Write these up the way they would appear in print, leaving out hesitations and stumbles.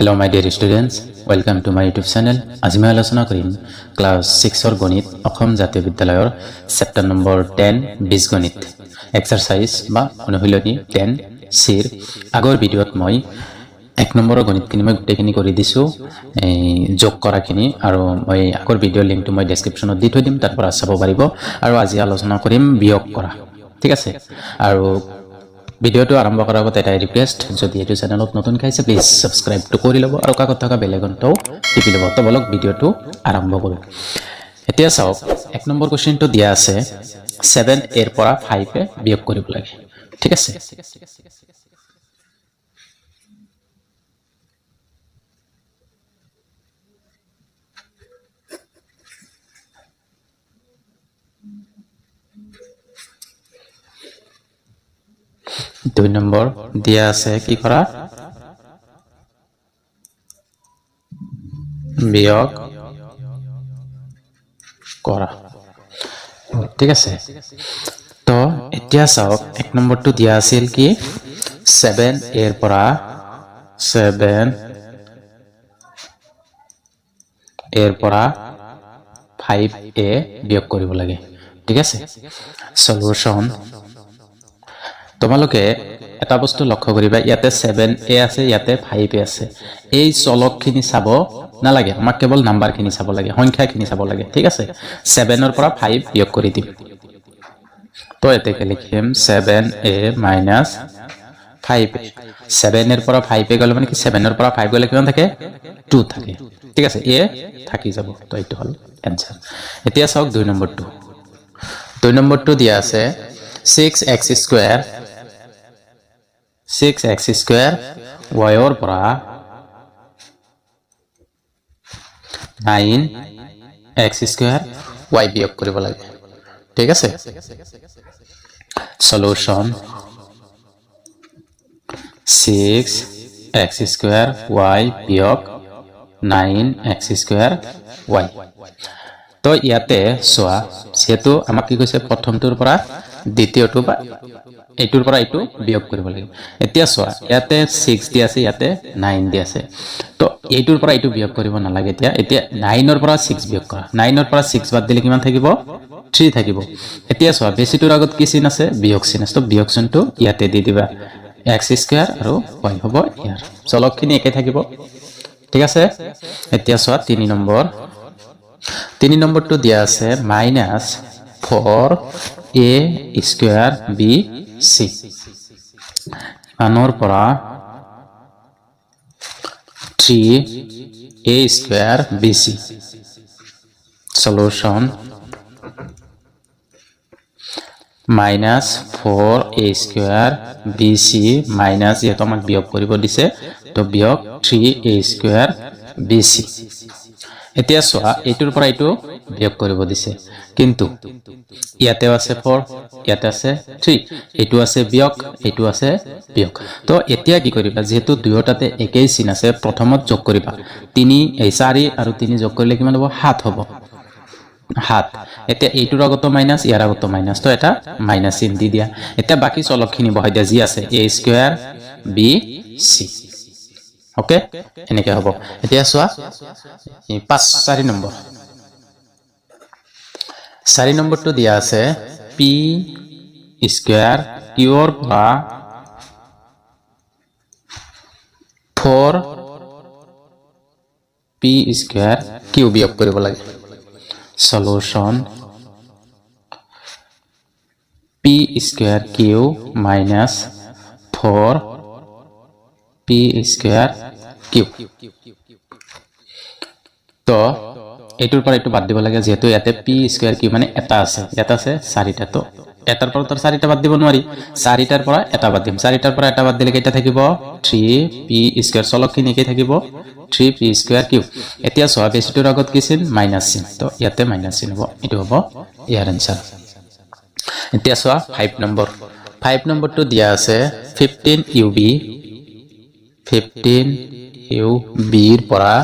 Hello my dear students, welcome to my YouTube channel. আজি মই আলোচনা কৰিম ক্লাস 6 ৰ গণিত অসম জাতীয় বিদ্যালয়ৰ চেপ্টাৰ নম্বৰ 10 বীজগণিত এক্সাৰসাইজ বা অনুশীলনী 10 সিৰ আগৰ ভিডিঅ'ত মই 1 নম্বৰৰ গণিতখিনি মই গোটেইখিনি কৰি দিছো যোগ কৰাখিনি আৰু মই আগৰ ভিডিঅ'ৰ লিংকটো মই ডেসক্ৰিপচনত দি থৈ দিম তাৰ পৰা চাব পাৰিব আৰু আজি আলোচনা কৰিম বিয়োগ কৰা ঠিক আছে আৰু ভিডিওটো আৰম্ভ কৰাৰ আগতে এটা ৰিকুৱেষ্ট যদি এইটো চেনেলত নতুন খাইছে প্লিজ সাবস্ক্ৰাইব টু কৰি লব আৰু কাকত থকা বেল আইকনটো টিপি লব তো বলক ভিডিওটো আৰম্ভ কৰো এতিয়া চাওক এক নম্বৰ কোৱেশ্চনটো দিয়া আছে 7 এৰ পৰা 5 এ বিয়োগ কৰিব লাগে ঠিক আছে দুই নম্বৰ দিয়া আছে কি কৰা বিয়োগ কৰা ঠিক আছে তো এতিয়া চাওক এক নম্বৰটো দিয়া আছিল কি 7 এৰ পৰা 5 এ বিয়োগ কৰিব লাগে ঠিক আছে সলিউশন তোমালোকে এটা বস্তু লক্ষ্য কৰিবা ইয়াতে 7 এ আছে ইয়াতে 5 এ আছে এই চলকখিনি চাব নালাগে আমাক কেৱল নাম্বাৰখিনি চাব লাগে সংখ্যাখিনি চাব লাগে ঠিক আছে 7 এৰ পৰা 5 বিয়োগ কৰি দিম তো এতে লিখিম 7a - 5a 7 এৰ পৰা 5 এ গলে মানে কি 7 এৰ পৰা 5 গলে কিমান থাকে 2 থাকে ঠিক আছে এ থাকি যাব তো এইটো হল आंसर এতিয়া চাওক দুই নম্বৰটো দিয়া আছে 6x square 6x square y এৰ পৰা 9x স্কয়াৰ y বিয়োগ কৰিব লাগে ঠিক আছে সলিউশন 6x স্কয়াৰ y বিয়োগ 9x স্কয়াৰ y তো ইয়াতে সোয়া সেতু আমাক কি কৈছে প্ৰথমটোৰ পৰা দ্বিতীয়টো বা এইটোৰ পৰা এইটো বিয়োগ কৰিব লাগে এতিয়া সোয়া ইয়াতে 6 দি আছে ইয়াতে 9 দি আছে তো এইটোৰ পৰা এইটো বিয়োগ কৰিব নালাগে এতিয়া 9 এৰ পৰা 6 বিয়োগ কৰা 9 এৰ পৰা 6 বাদ দিলে কিমান থাকিব 3 থাকিব এতিয়া সোয়া বেছিটোৰ আগত কি চিন আছে বিয়োগ চিন আছে তো বিয়োগ চিনটো ইয়াতে দি দিবা x স্কয়ার আৰু y হ'ব ইয়াৰ চলকখিনি একে থাকিব ঠিক আছে এতিয়া সোয়া 3 নম্বৰটো দিয়া আছে -4a স্কয়াৰ bc মানৰ পৰা 3a square bc solution -4a square bc minus ইয়াত আমাক বিয়োগ কৰিব দিছে তো বিয়োগ 3a স্কয়াৰ bc এতিয়া সোয়া এইটোৰ পৰা এইটো বিয়োগ কৰিব দিছে কিন্তু ইয়াতে আছে 4 ইয়াতে আছে 3 এইটো আছে বিয়োগ এইটো আছে বিয়োগ তো এতিয়া কি কৰিবা যেহেতু দুয়োটাতে একেই চিন আছে প্ৰথমত যোগ কৰিবা 3 এই 4 আৰু 3 যোগ কৰিলে কিমান হ'ব 7 হ'ব 7 এতিয়া এইটোৰ আগত মাইনাস ইয়াৰ আগত মাইনাস তো এটা মাইনাস চিন দি দিয়া এতিয়া বাকি চলকখিনি বহাই দিয়া যি আছে a স্কয়ার bc ওকে এনেকে হ'ব এতিয়া সোয়া 4 নম্বৰটো দিয়া আছে p স্কয়াৰ q এৰ পৰা 4p স্কয়াৰ q বিয়োগ কৰিব লাগে solution p square q minus 4p square q তো এইটোৰ পৰা এইটো বাদ দিব লাগে যেহেতু ইয়াতে p স্কয়াৰ q মানে এটা আছে ইয়াত আছে 4টা তো এটাৰ পৰা তাৰ 4টা বাদ দিব নোৱাৰি 4টাৰ পৰা এটা বাদ দিম 4টাৰ পৰা এটা বাদ দিলে কেইটা থাকিব 3p স্কয়াৰ চলকখিনি কি থাকিব 3p স্কয়াৰ q এতিয়া সোয়া বেছিটোৰ আগত কি চিন মাইনাস চিন তো ইয়াতে মাইনাস চিন হ'ব এটো হ'ব ইয়াৰ आंसर এতিয়া সোয়া 5 নম্বৰটো দিয়া আছে 15ub এৰ পৰা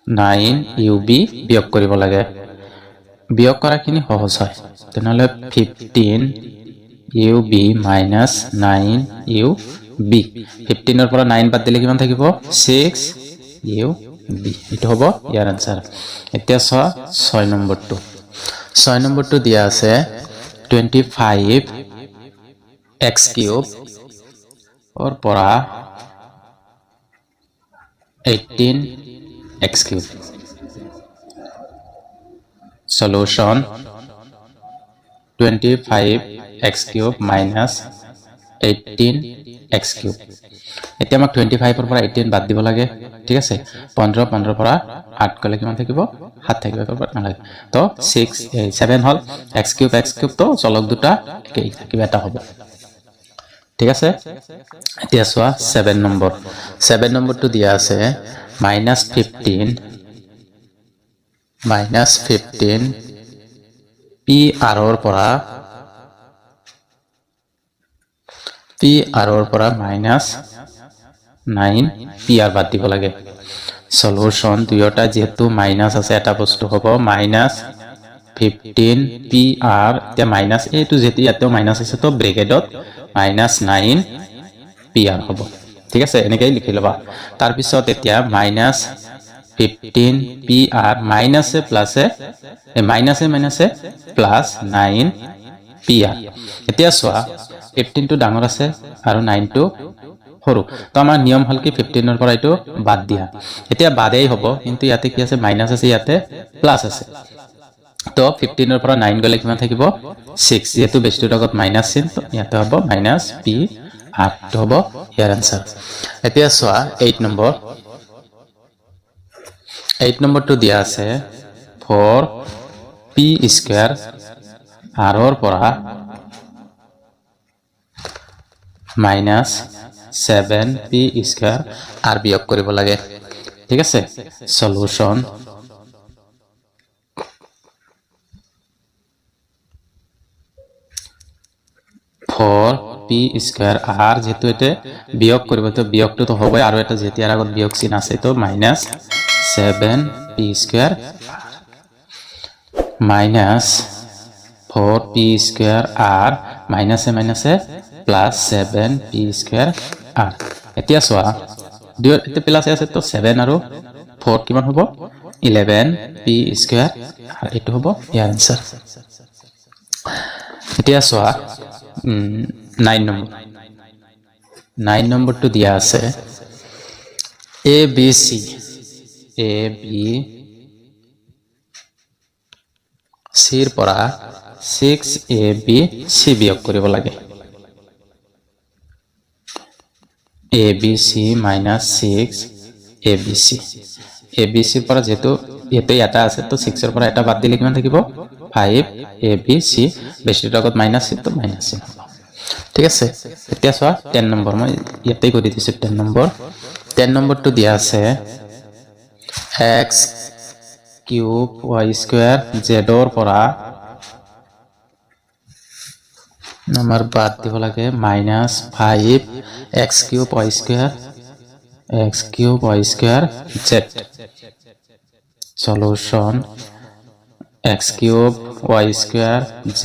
9ub বিয়োগ কৰিব লাগে বিয়োগ কৰাখিনি সহজ হয় তেনেহলে 15 ub minus 9 u b 15 ৰ পৰা 9 বাদ দিলে কিমান থাকিব 6u b এটো হ'ব ইয়াৰ आंसर এতিয়া 6 নম্বৰটো 6 নম্বৰটো দিয়া আছে 25x cube और পৰা 18x cube solution 25x cube minus 18x cube এতিয়া আমাক 25 ৰ পৰা 18 বাদ দিব লাগে ঠিক আছে 15 পৰা 8 গলে কিমান থাকিব 7 থাকিব কৰবাত নালাগে তো 7 হল x cube তো চলক দুটা কিবা এটা হ'ব ঠিক আছে এতিয়া সোয়া 7 নম্বৰটো দিয়া আছে -15 p r ৰ পৰা -9 p r বাদ দিব লাগে সলিউশন দুয়োটা যেহেতু মাইনাস আছে এটা বস্তু হ'ব -15 p r এতিয়া মাইনাস এটো যেতি এটো মাইনাস আছে তো ব্র্যাকেটত -9 p r হ'ব ঠিক আছে এনেকৈ লিখি লবা তাৰ পিছত এতিয়া -15 p r মাইনাসে প্লাসে মাইনাসে প্লাস 9 p r এতিয়া সোয়া 15 টো ডাঙৰ আছে আৰু 9 টো সৰু তো আমাৰ নিয়ম হল কি 15 ৰ পৰা এটো বাদ দিয়া এতিয়া বাদেই হ'ব কিন্তু ইয়াতে কি আছে মাইনাস আছে ইয়াতে প্লাস আছে তো 15 ৰ পৰা 9 গলে কিমান থাকিব 6 যেটো বেষ্টৰ লগত মাইনাস চিন তো ইয়াতে হ'ব -p r তো হ'ব ইয়াৰ आंसर এতিয়া সোয়া 8 নম্বৰটো দিয়া আছে 4p স্কয়াৰ r ৰ পৰা -7p স্কয়াৰ r বিয়োগ কৰিব লাগে ঠিক আছে সলিউশন p স্কয়াৰ r যেহেতু এটা বিয়োগ কৰিব তো বিয়োগটো তো হবে আৰু এটা যেতি আর আগত বিয়োগ চিন আছে তো -7p square -4p square r মাইনাসে প্লাস 7p স্কয়ার r এতিয়া সোয়া দুই এটা প্লাস আছে তো 7 আৰু 4 কিমান হ'ব 11p স্কয়াৰ আৰ এটো হ'ব ইয়াৰ आंसर এতিয়া সোয়া 9 নম্বৰটো দিয়া আছে a b c ৰ পৰা 6ab c বিয়োগ কৰিব লাগে abc minus 6abc abc ৰ পৰা যেটো এতে এটা আছে তো 6 ৰ পৰা এটা বাদ দিলে কিমান থাকিব 5abc বেছিৰ লগত মাইনাস তো মাইনাস ঠিক আছে এতিয়া সোয়া 10 নম্বৰ মই ইয়াতে কৰি দিছো 10 নম্বৰটো দিয়া আছে x cube y square z ৰ পৰা number বাদ দিব লাগে -5x cube y square z solution x cube y square z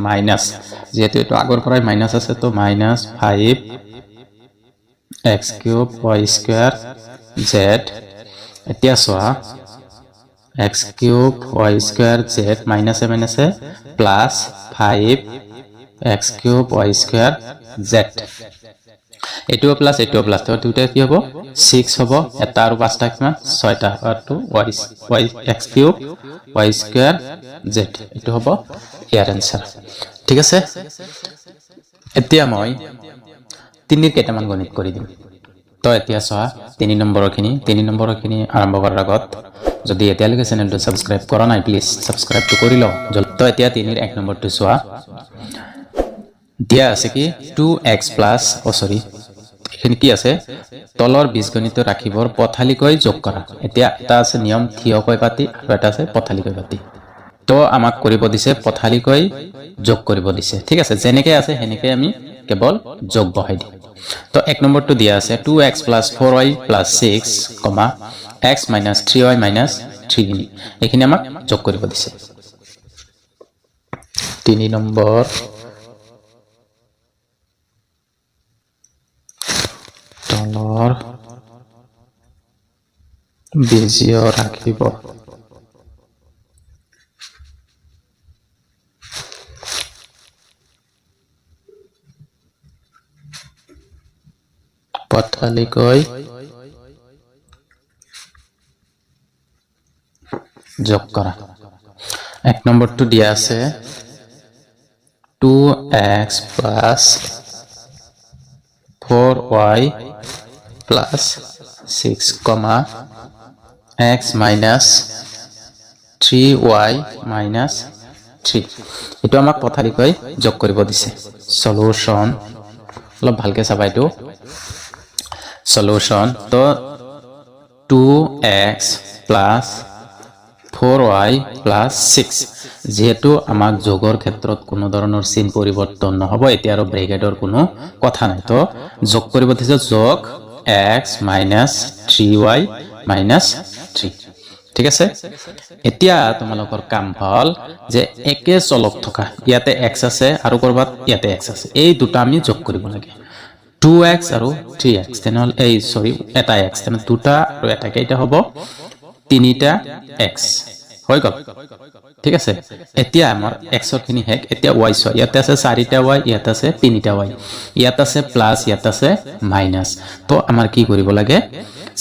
minus যেহেতু এটো আগৰ পৰাই মাইনাস আছে তো -5x cube y square z এতিয়া সোয়া x cube y square z মাইনাসে plus 5x cube y square z এটো প্লাস তো দুটা কি হ'ব 6 হ'ব এটা আৰু পাঁচটা কিমান 6টা আৰু y x cube y square z এটো হ'ব ইয়াৰ आंसर ঠিক আছে এতিয়া মই তিনিৰ কেইটামান গণিত কৰি দিম তো এতিয়া সোয়া 3 নম্বৰৰ খিনি আৰম্ভ কৰাৰ আগত যদি এতিয়ালৈকে চেনেলটো সাবস্ক্ৰাইব কৰা নাই প্লিজ সাবস্ক্ৰাইব তো কৰি লও তো এতিয়া 3ৰ 1 নম্বৰটো সোয়া দিয়া আছে কি 2x প্লাস এখানে কি আছে তলৰ বীজগণিত ৰাখিবৰ পথালিকৈ যোগ কৰা এতিয়া এটা আছে নিয়ম থিয়কৈ পাতি আৰু এটা আছে পথালিকৈ পাতি তো আমাক কৰিব দিছে পথালিকৈ যোগ কৰিব দিছে ঠিক আছে যেনেকৈ আছে হেনেকৈ আমি কেৱল যোগ বহাই দিম তো 1 নম্বৰটো দিয়া আছে 2x + 4y + 6, x - 3y - 3 এখানে আমাক যোগ কৰিব দিছে 3 নম্বৰ তলৰ বীজীয় ৰাখিব পথালিকৈ যোগ কৰা 1 নম্বৰটো দিয়া আছে 2x plus 4y plus 6 comma x minus 3y minus 3 এটো আমাক পথালিকৈ যোগ কৰিব দিছে সলিউশন অলপ ভালকে চাবা এটো সলিউশন তো 2x plus 4y plus 6 যেহেতু আমাক যোগৰ ক্ষেত্ৰত কোনো ধৰণৰ চিন পৰিৱৰ্তন নহব এতিয়া আৰু ব্ৰেকেটৰ কোনো কথা নাই তো যোগ কৰিব দিছে যোগ x minus 3y minus 3 ঠিক আছে এতিয়া তোমালোকৰ কাম হল যে একে চলক থকা ইয়াতে x আছে আৰু কৰবাত ইয়াতে x আছে এই দুটা আমি যোগ কৰিব লাগে 2x আৰু 3x তেনেহল এই সৰি এটা x তেনে দুটা আৰু এটা কেইটা হ'ব তিনিটা x হৈ গল ঠিক আছে এতিয়া আমাৰ x ৰ খিনি হেক এতিয়া y ছ ইয়াতে আছে 4টা y ইয়াতে আছে 3টা y ইয়াতে আছে প্লাস ইয়াতে আছে মাইনাস তো আমাৰ কি কৰিব লাগে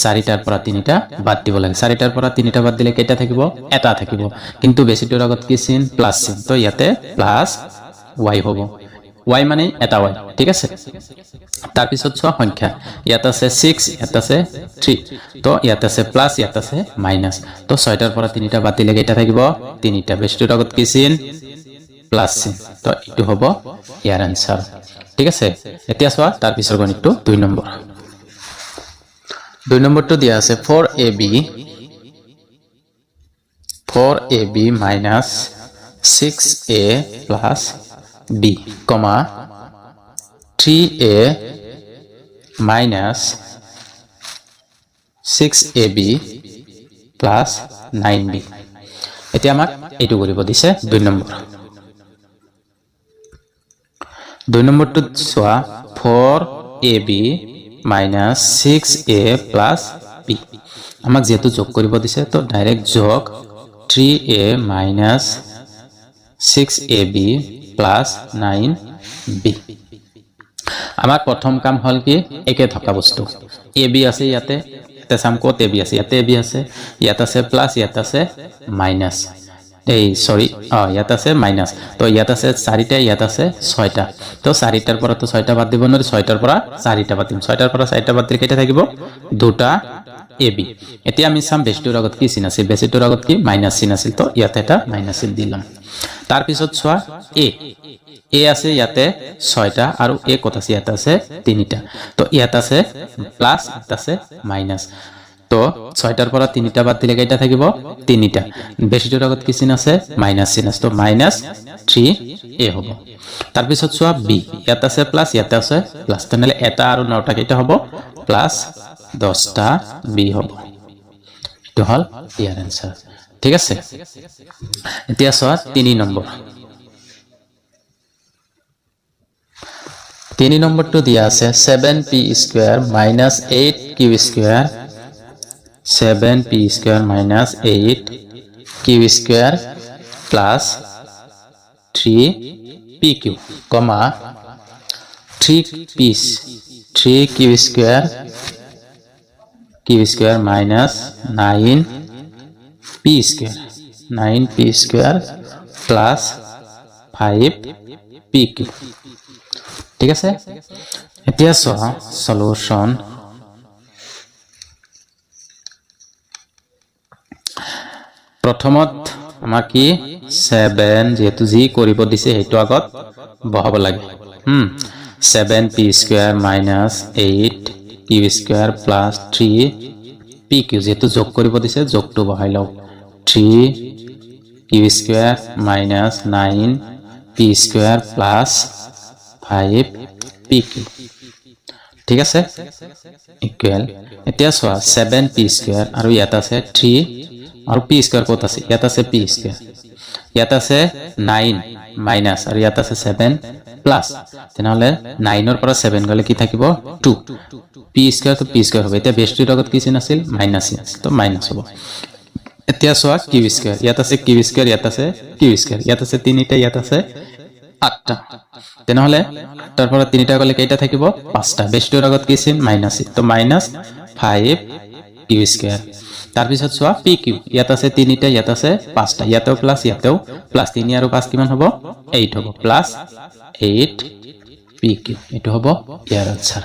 4টাৰ পৰা 3টা বাদ দিব লাগে 4টাৰ পৰা 3টা বাদ দিলে কেইটা থাকিব এটা থাকিব কিন্তু বেছিটোৰ আগত কি চিন প্লাস চিন তো ইয়াতে প্লাস y হ'ব y মানে এটা y ঠিক আছে তাৰ পিছত ছ সংখ্যা ইয়াত আছে 6 ইয়াত আছে 3 তো ইয়াত আছে প্লাস ইয়াত আছে মাইনাস তো 6টাৰ পৰা 3টা বাদ দিলে কেইটা থাকিব 3টা বেছিটোৰ আগত কি চিন প্লাস চিন তো এটো হ'ব ইয়াৰ আনসাৰ ঠিক আছে এতিয়া ছ তাৰ পিছৰ গণিতটো 2 নম্বৰ 2 নম্বৰটো দিয়া আছে 4ab minus 6a plus b comma 3a minus 6ab plus 9b এতিয়া আমাক এইটো কৰিব দিছে 2 নম্বৰ 2 নম্বৰটো চোৱা 4ab minus 6a plus b আমাক যেহেতু যোগ কৰিব দিছে তো ডাইৰেক্ট যোগ 3a minus 6ab plus 9b আমাৰ প্ৰথম কাম হল কি একে থকা বস্তু ab আছে ইয়াতে এটা সাম কোত ab আছে ইয়াতে ab আছে ইয়াতে আছে প্লাস ইয়াতে আছে মাইনাস এই সরি ইয়াতে আছে মাইনাস তো ইয়াতে আছে 4টা ইয়াতে আছে 6টা তো 4টাৰ পৰা তো 6টা বাদ দিব নৰে 6টাৰ পৰা 4টা বাদ দিম 6টাৰ পৰা 4টা বাদ দিলে কেইটা থাকিব দুটা ab এতিয়া আমি সাম বেছিটোৰ আগত কি চিন আছে বেছিটোৰ আগত কি মাইনাস চিন আছিল তো ইয়াতে এটা মাইনাস চিন দিলাম তাৰ পিছত চোৱা a আছে ইয়াতে 6টা আৰু a কত আছে ইয়াতে আছে 3টা তো ইয়াতে আছে প্লাস ইয়াতে আছে মাইনাস তো 6টাৰ পৰা 3টা বাদ দিলে কেইটা থাকিব 3টা বেছিটোৰ আগত কি চিন আছে মাইনাস চিন আছে তো মাইনাস 3a হ'ব তাৰ পিছত চোৱা b ইয়াতে আছে প্লাস ইয়াতে আছে প্লাস তেনলে এটা আৰু 9টা কেইটা হ'ব প্লাস 10টা b হ'ব তো হল ইয়াৰ আনসাৰ ঠিক আছে এতিয়া চোৱা 3 নম্বৰ 3 নম্বৰটো দিয়া আছে 7p square minus 8q square 7p square minus 8q square plus 3pq comma 3q square q square minus 9p square 9p square plus 5pq ঠিক আছে এতিয়া চোৱা সলিউশন প্ৰথমত আমাক কি 7 যেহেতু জি কৰিব দিছে হেতু আগত বহাব লাগে 7p square minus 8q square plus 3pq যেহেতু যোগ কৰিব দিছে যোগটো বহাই লও 3q square minus 9p square plus 5pq ঠিক আছে ইকুয়াল এতিয়া চোৱা 7p স্কয়াৰ আৰু ইয়াত আছে 3 আৰু p স্কয়াৰ কত আছে ইয়াত আছে p স্কয়াৰ ইয়াত আছে 9 মাইনাস আৰু ইয়াত আছে 7 প্লাস তেনেহলে 9 ৰ পৰা 7 গলে কি থাকিব 2 p স্কয়াৰ তো p স্কয়াৰ হবে এটা বেসটিৰ লগত কি চিন আছিল মাইনাস চিন তো মাইনাস হ'ব এতিয়া সোয়া q স্কয়ার ইয়াত আছে q স্কয়ার ইয়াত আছে q স্কয়ার ইয়াত আছে 3টা ইয়াত আছে 8টা তেনেহলে 8টাৰ পৰা 3টা গলে কেইটা থাকিব 5টা বেসটিৰ লগত কি চিন মাইনাস তো মাইনাস 5 q স্কয়ার তার পিছত সোয়া pq ইয়াত আছে 3টা ইয়াত আছে 5টা ইয়াতেও প্লাস 3 আৰু 5 কিমান হ'ব 8 হ'ব প্লাস 8 pq এটো হ'ব ইয়াৰ আনসাৰ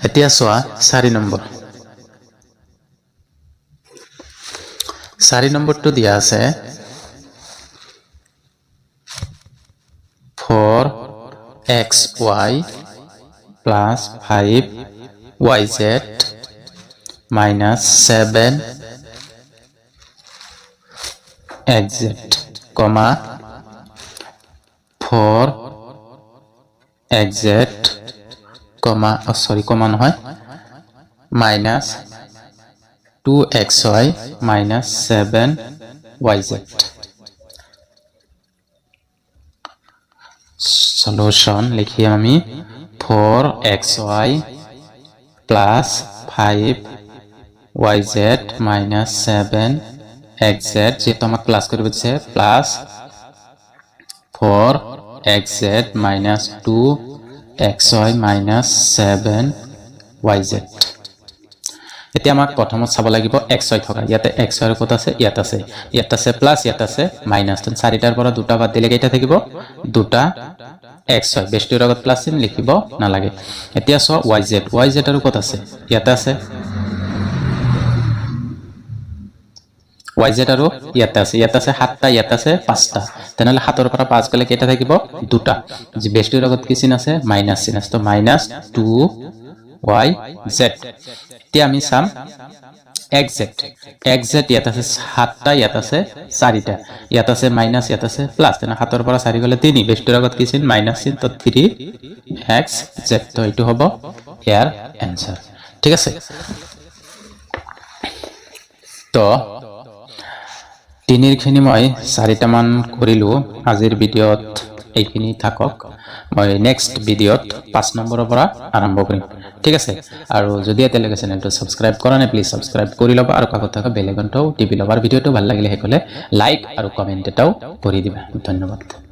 এতিয়া সোয়া 4 নম্বৰ 4 নম্বৰটো দিয়া আছে 4xy plus 5yz minus 7xz comma 4xz comma comma নহয় minus 2xy minus 7yz solution লিখি আমি 4xy plus 5yz minus 7xz যেটা আমরা ক্লাস করব দিছে plus 4xz minus 2xy minus 7yz এতিয়া আমাক প্ৰথমত চাব লাগিব xy থকা ইয়াতে xy ৰ কত আছে ইয়াত আছে প্লাস ইয়াত আছে মাইনাস তো চাৰিটাৰ পৰা দুটা বাদ দিলে কেইটা থাকিব দুটা xy বেসটিৰ লগত প্লাস চিন লিখিব না লাগে এতিয়া সো yz ৰ কত আছে ইয়াতে আছে yz আৰু ইয়াত আছে 7টা ইয়াত আছে 5টা তেনেহলে 7ৰ পৰা 5 গলে কেইটা থাকিব দুটা যে বেসটিৰ লগত কি চিন আছে মাইনাস চিন আছে তো মাইনাস 2yz এতিয়া আমি সাম xz ইয়াত আছে 7টা ইয়াত আছে 4টা ইয়াত আছে মাইনাস ইয়াত আছে প্লাস তেনে 7ৰ পৰা 4 গলে 3 বেসটিৰ লগত কি চিন মাইনাস চিন তো 3xz তো এটো হ'ব ইয়াৰ आंसर ঠিক আছে তো তিনিৰ খিনি মই 4টা মান কৰিলো আজিৰ ভিডিঅত এইখিনি থাকক মই নেক্সট ভিডিঅত 5 নম্বৰৰ পৰা আৰম্ভ কৰিম ঠিক আছে আৰু যদি এতিয়ালৈকে চেনেলটো সাবস্ক্ৰাইব কৰা নাই প্লিজ সাবস্ক্ৰাইব কৰি লবা আৰু কাকত থকা বেল আইকনটো টিপি লবা আৰু ভিডিঅটো ভাল লাগিলে হেকলে লাইক আৰু কমেন্ট এটাও কৰি দিবা ধন্যবাদ